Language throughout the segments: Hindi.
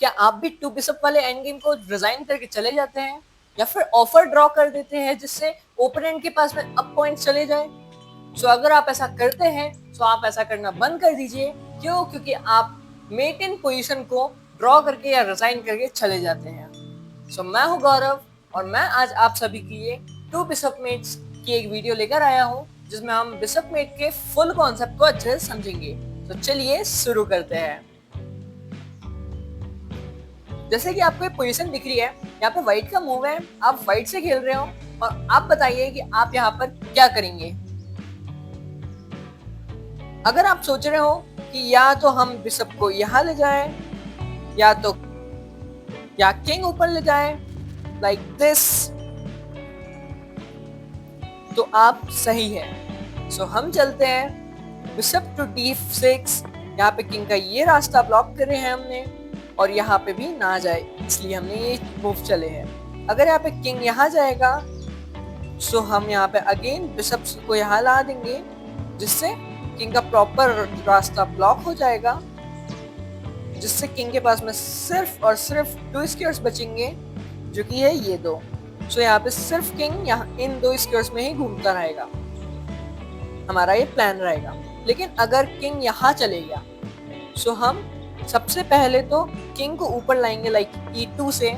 क्या आप भी टू बिशप वाले एंड गेम को रिजाइन करके चले जाते हैं या फिर ऑफर ड्रॉ कर देते हैं जिससे ओपोनेंट के पास में अप पॉइंट चले जाए? सो अगर आप ऐसा करते हैं तो आप ऐसा करना बंद कर दीजिए। क्यों? क्योंकि आप मेट इन पोजीशन को ड्रॉ करके या रिजाइन करके चले जाते हैं। सो मैं हूं गौरव और मैं आज आप सभी के लिए टू बिशप मेट्स की एक वीडियो लेकर आया हूं जिसमें हम बिशप मेट के फुल कॉन्सेप्ट को अच्छे से समझेंगे। तो चलिए शुरू करते हैं। जैसे कि आपको एक पोजीशन दिख रही है, यहाँ पे व्हाइट का मूव है, आप व्हाइट से खेल रहे हो और आप बताइए कि आप यहाँ पर क्या करेंगे। अगर आप सोच रहे हो कि या तो हम बिशप को यहाँ ले जाएं या किंग ऊपर ले जाएं लाइक दिस, तो आप सही है। सो हम चलते हैं बिशप टू d6। यहाँ पे किंग का ये रास्ता ब्लॉक करे हैं हमने और यहाँ पे भी ना जाए इसलिए हमने ये मूव चले हैं। अगर यहाँ पे किंग यहाँ जाएगा सो हम यहाँ पे अगेन बिशप को यहाँ ला देंगे जिससे किंग का प्रॉपर रास्ता ब्लॉक हो जाएगा, जिससे किंग के पास में सिर्फ और सिर्फ 2 स्क्वायर्स बचेंगे जो कि है ये दो। सो यहाँ पे सिर्फ किंग यहाँ इन 2 स्क्वायर्स में ही घूमता रहेगा, हमारा ये प्लान रहेगा। लेकिन अगर किंग यहाँ चले गया सो हम सबसे पहले तो किंग को ऊपर लाएंगे लाइक E2 से,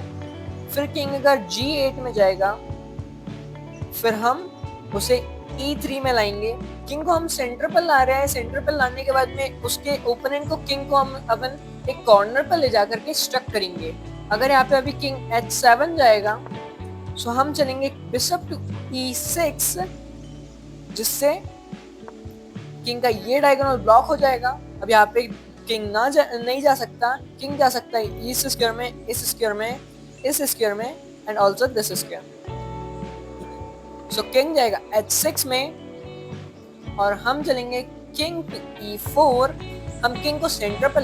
फिर किंग अगर G8 में जाएगा फिर हम उसे E3 में लाएंगे। किंग को हम सेंटर पर ला रहे हैं, सेंटर पर लाने के बाद में उसके ओपोनेंट को किंग को हम अपन एक कॉर्नर पर ले जाकर के स्टक करेंगे। अगर यहाँ पे अभी किंग H7 जाएगा सो हम चलेंगे बिशप टू E6 जिससे किंग का ये डायगोनल ब्लॉक हो जाएगा। अब यहाँ पे किंग नहीं जा सकता, किंग जा सकता है इस स्क्वायर में, इस स्क्वायर में, इस स्क्वायर में and also this square. So king जाएगा H6 में और हम चलेंगे किंग टू E4। हम किंग को सेंटर पर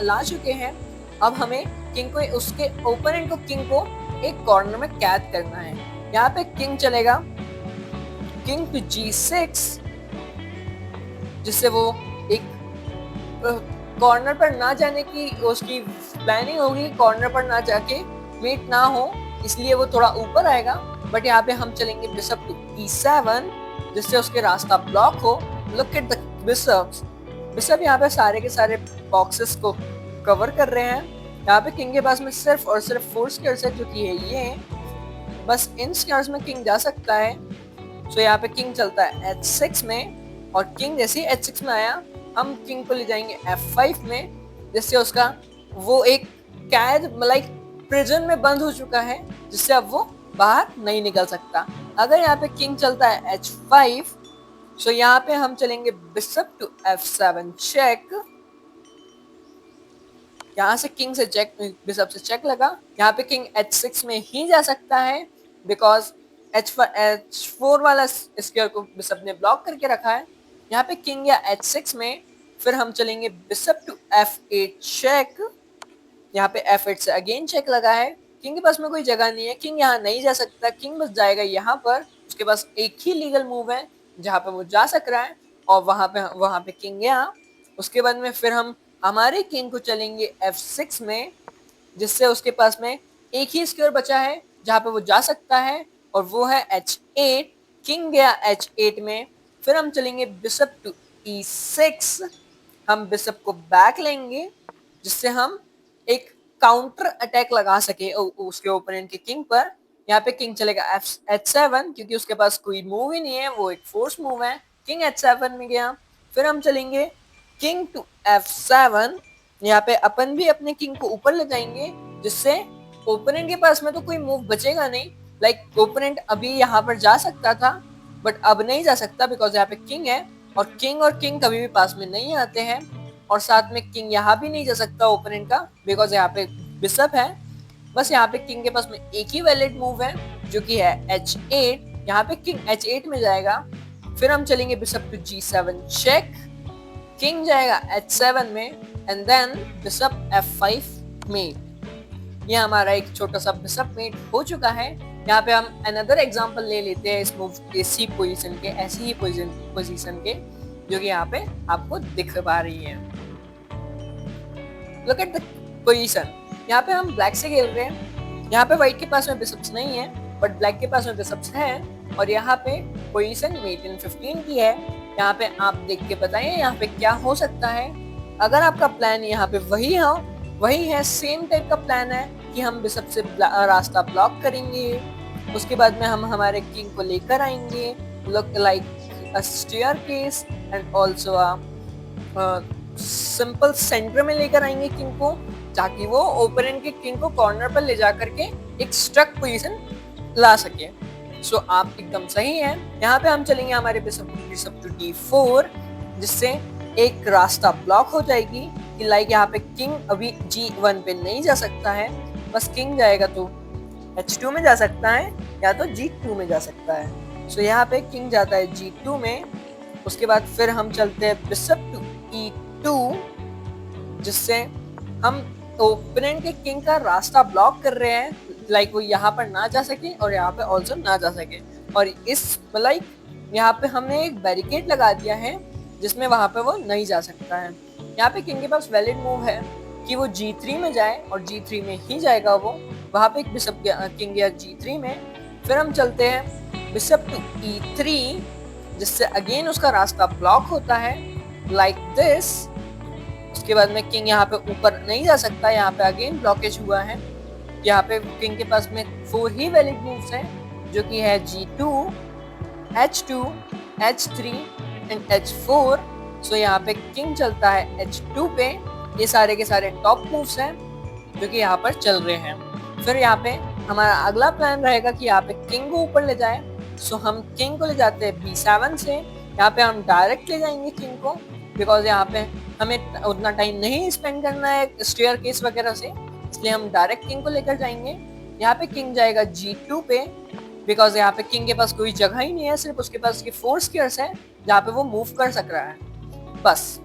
ला चुके हैं। अब हमें किंग को उसके ओपोनेंट को किंग को एक कॉर्नर में कैद करना है। यहाँ पे किंग चलेगा किंग टू G6 जिससे वो एक कॉर्नर पर ना जाने की उसकी प्लानिंग होगी, कॉर्नर पर ना जाके मेट ना हो इसलिए वो थोड़ा ऊपर आएगा। बट यहाँ पे हम चलेंगे बिशप टू E7 जिससे उसके रास्ता ब्लॉक हो। Look at the bishops, bishop यहाँ पे सारे के सारे बॉक्सेस को कवर कर रहे हैं। यहाँ पे किंग के पास में सिर्फ और सिर्फ 4 स्क्वायर्स है जो कि है ये, बस इन स्क्वायर्स में किंग जा सकता है। सो यहाँ पे किंग चलता है H6 में और किंग जैसे ही H6 में आया हम किंग को ले जाएंगे F5 में जिससे उसका वो एक कैद लाइक प्रिजन में बंद हो चुका है जिससे अब वो बाहर नहीं निकल सकता। अगर यहाँ पे किंग चलता है H5 सो यहाँ पे हम चलेंगे बिशप टू F7 चेक। यहाँ से किंग से चेक, बिशप से चेक लगा। यहाँ पे किंग H6 में ही जा सकता है बिकॉज H4 वाला स्क्वायर को बिशप ने ब्लॉक करके रखा है। यहाँ पे किंग या H6 में फिर हम चलेंगे बिशप टू F8 चेक। यहाँ पे F8 से अगेन चेक लगा है। किंग के पास में कोई जगह नहीं है, किंग यहाँ नहीं जा सकता, किंग बस जाएगा यहाँ पर। उसके पास एक ही लीगल मूव है जहाँ पे वो जा सक रहा है और वहाँ पे किंग गया। उसके बाद में फिर हम हमारे किंग को चलेंगे F6 में जिससे उसके पास में एक ही स्क्वायर बचा है जहाँ पे वो जा सकता है और वो है H8। किंग गया H8 में, फिर हम चलेंगे बिशप टू E6। हम बिशप को बैक लेंगे जिससे हम एक काउंटर अटैक लगा सके उसके ओपोनेंट के किंग पर। यहाँ पे किंग चलेगा H7 क्योंकि उसके पास कोई मूव ही नहीं है, वो एक फोर्स मूव है। किंग H7 में गया, फिर हम चलेंगे किंग टू F7। यहाँ पे अपन भी अपने किंग को ऊपर ले जाएंगे जिससे ओपोनेंट के पास में तो कोई मूव बचेगा नहीं। लाइक ओपोनेंट अभी यहाँ पर जा सकता था बट अब नहीं जा सकता बिकॉज यहाँ पे किंग है और किंग कभी भी पास में नहीं आते हैं। और साथ में किंग यहाँ भी नहीं जा सकता ओपोनेंट का बिकॉज यहाँ पे बिशप है। बस यहाँ पे किंग के पास में एक ही वैलिड मूव है जो कि है H8। यहाँ पे किंग H8 में जाएगा, फिर हम चलेंगे bishop to G7 check. King जाएगा H7 में एंड देन बिशप F5 में। ये हमारा एक छोटा सा बिशप मेट हो चुका है। यहाँ पे हम अनदर एग्जांपल ले लेते हैं इस मूव के सी पोजीशन के, ऐसी ही पोजीशन के जो कि यहाँ पे आपको दिख पा रही है। Look at the position. यहाँ पे हम ब्लैक से खेल रहे हैं। यहाँ पे व्हाइट के पास में बिशप्स नहीं है बट ब्लैक के पास में बिशप्स है और यहाँ पे पोजीशन मेट इन 15 की है। यहाँ पे आप देख के बताइए यहाँ पे क्या हो सकता है। अगर आपका प्लान यहाँ पे वही है सेम टाइप का प्लान है कि हम बिशप से रास्ता ब्लॉक करेंगे, उसके बाद में हम हमारे किंग को लेकर आएंगे look like a staircase and also simple centre में लेकर आएंगे किंग को, ताकि वो ओपोनेंट के किंग को कॉर्नर पर ले जा करके एक स्ट्रक पोजीशन ला सके। सो आप एकदम सही है। यहाँ पे हम चलेंगे हमारे बिशप टू d4, जिससे एक रास्ता ब्लॉक हो जाएगी कि लाइक यहाँ पे किंग अभी g1 पे नहीं जा सकता है, बस किंग जाएगा तो h2 में जा सकता है या तो g2 में जा सकता है। सो यहाँ पे किंग जाता है g2 में। उसके बाद फिर हम चलते हैं बिशप टू e2, जिससे हम ओपोनेंट के किंग का रास्ता ब्लॉक कर रहे हैं, लाइक वो यहाँ पर ना जा सके और यहाँ पे ऑल्सो ना जा सके। और इस लाइक यहाँ पे हमने एक बैरिकेड लगा दिया है जिसमें वहां पे वो नहीं जा सकता है। यहाँ पे किंग के पास वैलिड मूव है कि वो g3 में जाए और g3 में ही जाएगा वो, वहां पे एक बिशप किंग या g3 में। फिर हम चलते हैं बिशप टू e3, जिससे अगेन उसका रास्ता ब्लॉक होता है लाइक दिस। उसके बाद में किंग यहाँ पे ऊपर नहीं जा सकता, यहाँ पे अगेन ब्लॉकेज हुआ है। यहाँ पे किंग के पास में 4 ही वैलिड मूव्स हैं, जो कि है g2, h2, h3 and h4। सो यहाँ पे किंग चलता है h2 पे। ये सारे के सारे टॉप मूव्स हैं जो कि यहाँ पर चल रहे हैं। फिर यहाँ पे हमारा अगला प्लान रहेगा कि यहाँ पे किंग को ऊपर ले जाए। सो हम किंग को ले जाते हैं b7 से। यहाँ पे हम डायरेक्ट ले जाएंगे किंग को, बिकॉज यहाँ पे हमें उतना टाइम नहीं स्पेंड करना है स्टेयरकेस वगैरह से, इसलिए हम डायरेक्ट किंग को लेकर जाएंगे। यहाँ पे किंग जाएगा g2 पे, बिकॉज यहाँ पे किंग के पास कोई जगह ही नहीं है, सिर्फ उसके पास उसके 4 स्क्वायर्स है जहाँ पे वो मूव कर सक रहा है बस।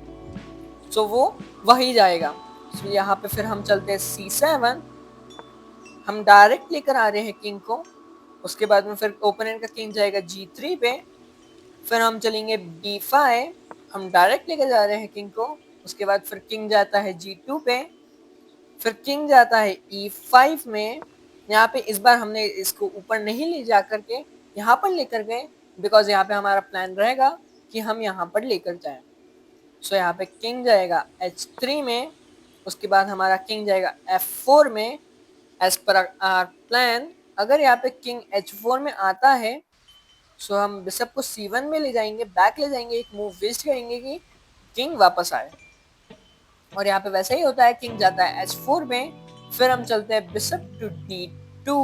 सो वो वही जाएगा। सो यहाँ पे फिर हम चलते हैं c7, हम डायरेक्ट लेकर आ रहे हैं किंग को। उसके बाद में फिर ओपोनेंट का किंग जाएगा g3 पे। फिर हम चलेंगे d5, हम डायरेक्ट लेकर जा रहे हैं किंग को। उसके बाद फिर किंग जाता है g2 पे। फिर किंग जाता है e5 में। यहाँ पे इस बार हमने इसको ऊपर नहीं ले जा करके यहाँ पर लेकर गए, बिकॉज यहाँ पे हमारा प्लान रहेगा कि हम यहाँ पर लेकर जाएं। सो यहाँ पे किंग जाएगा h3 में। उसके बाद हमारा किंग जाएगा f4 में। एज पर आवर प्लान अगर यहाँ पे किंग h4 में आता है, सो हम बिशप को c1 में ले जाएंगे, बैक ले जाएंगे, एक मूव वेस्ट करेंगे कि किंग वापस आए। और यहाँ पे वैसा ही होता है, किंग जाता है h4 में। फिर हम चलते हैं बिशप टू d2।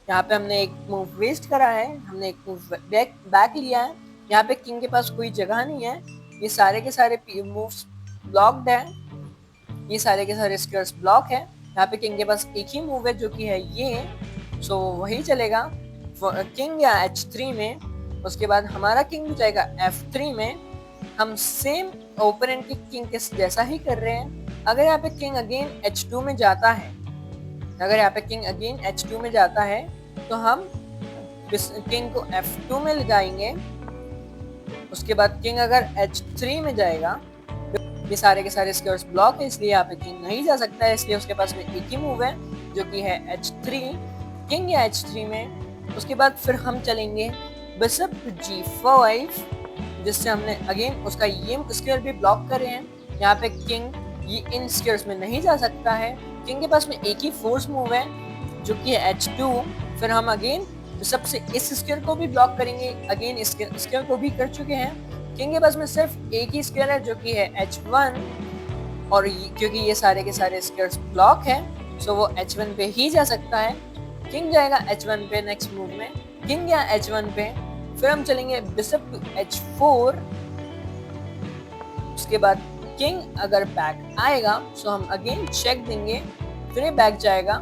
यहाँ पे हमने एक मूव वेस्ट करा है, हमने एक मूव बैक लिया है। यहाँ पे किंग के पास कोई जगह नहीं है, ये सारे के सारे मूव्स ब्लॉक्ड है, ये सारे के सारे स्क्वायर्स ब्लॉक है। यहाँ पे किंग के पास एक ही मूव है जो कि है ये, सो वही चलेगा किंग या h3 में। उसके बाद हमारा किंग जाएगा f3 में। हम सेम ओपोनेंट के किंग के जैसा ही कर रहे हैं। अगर यहाँ पे किंग अगेन h2 में जाता है, अगर यहाँ पे किंग अगेन h2 में जाता है तो हम किंग को f2 में ले जाएंगे। उसके बाद किंग अगर h3 में जाएगा, ये सारे के सारे स्क्वायर्स ब्लॉक है, इसलिए यहाँ पे किंग नहीं जा सकता है, इसलिए उसके पास में एक ही मूव है जो कि है h3, किंग या h3 में। उसके बाद फिर हम चलेंगे बिशप g5, जिससे हमने अगेन उसका ये स्क्वायर भी ब्लॉक करे हैं। यहाँ पे किंग ये इन स्क्वायर्स में नहीं जा सकता है, किंग के पास में एक ही फोर्स मूव है जो कि है h2। फिर हम अगेन बिशप से इस स्क्वायर को भी ब्लॉक करेंगे, अगेन इस स्क्वायर को भी कर चुके हैं। किंग के पास में सिर्फ एक ही स्क्वायर है जो कि है h1, और क्योंकि ये सारे के सारे स्क्वायर्स ब्लॉक है, सो वो h1 पे ही जा सकता है। किंग जाएगा h1 पे नेक्स्ट मूव में, किंग या h1 पे। फिर हम चलेंगे बिशप टू h4। उसके बाद किंग अगर बैक आएगा सो हम अगेन चेक देंगे, फिर ये बैक जाएगा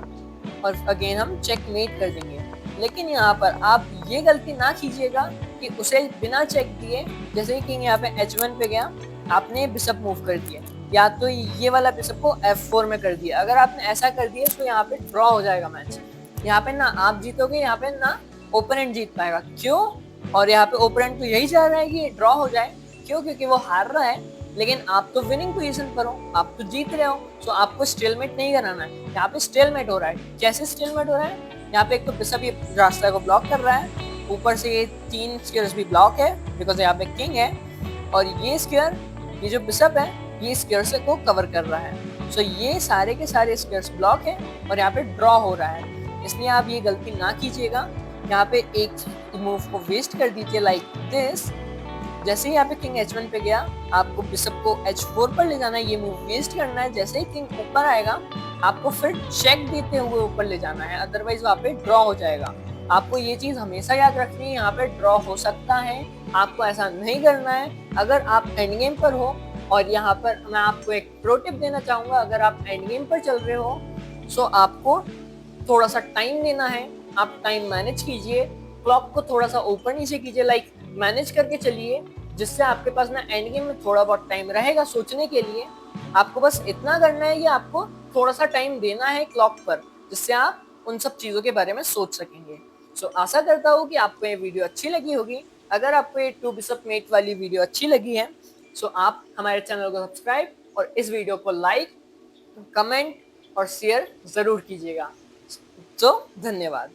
और अगेन हम चेकमेट कर देंगे। लेकिन यहाँ पर आप ये गलती ना कीजिएगा कि उसे बिना चेक दिए, जैसे ही किंग यहाँ पे h1 पे गया, आपने बिशप मूव कर दिया, या तो ये वाला बिशप को f4 में कर दिया। अगर आपने ऐसा कर दिया तो यहाँ पे ड्रॉ हो जाएगा मैच। यहाँ पे ना आप जीतोगे, यहाँ पे ना ओपोनेंट जीत पाएगा। क्यों? और यहाँ पे ओपोनेंट तो यही चाह रहा है कि ड्रॉ हो जाए। क्यों? क्योंकि वो हार रहा है, लेकिन आप तो विनिंग पोजीशन पर हो, आप तो जीत रहे हो, सो आपको स्टेलमेट नहीं कराना है। यहाँ पे स्टेलमेट हो रहा है। कैसे स्टेलमेट हो रहा है? यहाँ पे एक तो बिशप ये रास्ता को ब्लॉक कर रहा है, ऊपर से ये 3 स्क्वायर्स भी ब्लॉक है बिकॉज यहाँ पे किंग है, और ये स्क्वायर, ये जो बिशप है, ये स्क्वायर से को कवर कर रहा है। सो ये सारे के सारे स्क्वायर्स ब्लॉक है और यहाँ पे ड्रॉ हो रहा है, इसलिए आप ये गलती ना कीजिएगा। यहाँ पे एक मूव को वेस्ट कर दीजिए लाइक दिस। जैसे ही यहाँ पे किंग h1 पे गया, आपको बिशप को h4 पर ले जाना है, ये मूव वेस्ट करना है। जैसे ही किंग ऊपर आएगा, आपको फिर चेक देते हुए ऊपर ले जाना है, अदरवाइज वहाँ पे ड्रॉ हो जाएगा। आपको ये चीज हमेशा याद रखनी है, यहाँ पे ड्रॉ हो सकता है, आपको ऐसा नहीं करना है। अगर आप एंड गेम पर हो, और यहाँ पर मैं आपको एक प्रो टिप देना चाहूंगा, अगर आप एंड गेम पर चल रहे हो, सो आपको थोड़ा सा टाइम देना है। आप टाइम मैनेज कीजिए, क्लॉक को थोड़ा सा ऊपर नीचे कीजिए, लाइक मैनेज करके चलिए, जिससे आपके पास ना एंड गेम में थोड़ा बहुत टाइम रहेगा सोचने के लिए। आपको बस इतना करना है कि आपको थोड़ा सा टाइम देना है क्लॉक पर, जिससे आप उन सब चीजों के बारे में सोच सकेंगे। सो आशा करता हूँ कि आपको ये वीडियो अच्छी लगी होगी। अगर आपको ये 2 बिशप मेट वाली वीडियो अच्छी लगी है, सो आप हमारे चैनल को सब्सक्राइब और इस वीडियो को लाइक, कमेंट और शेयर जरूर कीजिएगा। तो धन्यवाद।